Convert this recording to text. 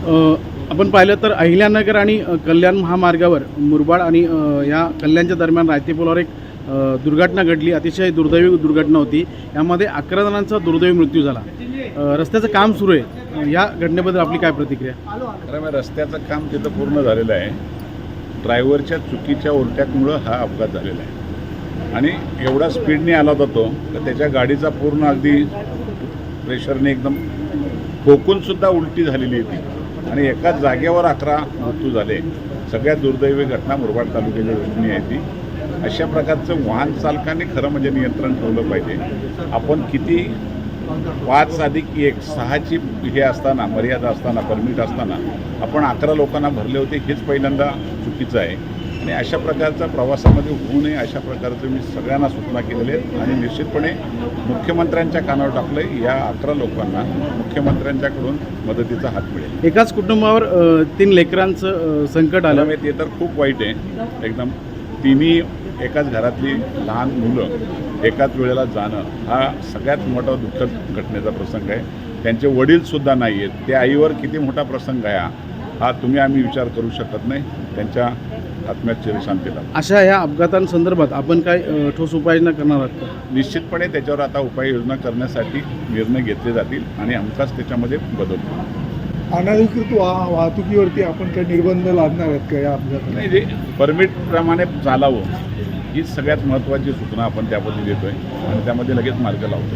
आपण पाहिलं तर अहिल्यानगर आणि कल्याण महामार्गावर मुरबाड आणि या कल्याणच्या दरम्यान रायते पुलावर एक दुर्घटना घडली. अतिशय दुर्दैवी दुर्घटना होती. यामध्ये 11 जणांचा दुर्दैवी मृत्यू झाला. रस्त्याचं काम सुरू आहे. या घटनेबद्दल आपली काय प्रतिक्रिया? खरं रस्त्याचं काम तिथं पूर्ण झालेलं आहे. ड्रायव्हरच्या चुकीच्या ओव्हरटॅकमुळं हा अपघात झालेला आहे आणि एवढा स्पीडने आला होता तो तर त्याच्या गाडीचा पूर्ण अगदी प्रेशरने एकदम ठोकूनसुद्धा उलटी झालेली होती आणि एकाच जागेवर 11 मृत्यू झाले. सगळ्यात दुर्दैवी घटना मुरबाड तालुक्याच्या दृष्टीने आहे ती. अशा प्रकारचं वाहन चालकाने खरं म्हणजे नियंत्रण ठेवलं पाहिजे. आपण किती 5+1 6ची हे असताना मर्यादा असताना परमिट असताना आपण 11 लोकांना भरले होते हेच पहिल्यांदा चुकीचं आहे आणि अशा प्रकारचा प्रवासामध्ये होऊ नये अशा प्रकारचं मी सगळ्यांना सूचना केलेल्या आहेत आणि निश्चितपणे मुख्यमंत्र्यांच्या कानावर टाकलं आहे. या 11 लोकांना मुख्यमंत्र्यांच्याकडून मदतीचा हात मिळेल. एकाच कुटुंबावर 3 लेकरांचं संकट आलं. ते तर खूप वाईट आहे. एकदम तिन्ही एकाच घरातली लहान मुलं एकाच वेळेला जाणं हा सगळ्यात मोठा दुःखद घटनेचा प्रसंग आहे. त्यांचे वडीलसुद्धा नाही आहेत. त्या आईवर किती मोठा प्रसंग आहे हा आम्ही विचार करू शकत नाही. त्यांच्या आत्म्यात चिरशांतीला. अशा या अपघातांसंदर्भात आपण काय ठोस उपाययोजना करणार आहात का? निश्चितपणे त्याच्यावर आता उपाययोजना करण्यासाठी निर्णय घेतले जातील आणि हमखास त्याच्यामध्ये बदल. अनधिकृत वाहतुकीवरती आपण काही निर्बंध लादणार आहेत का या अपघातात? नाही, जे परमिटप्रमाणे चालावं हीच सगळ्यात महत्त्वाची सूचना आपण त्यामध्ये देतोय आणि त्यामध्ये लगेच मार्ग लावतो.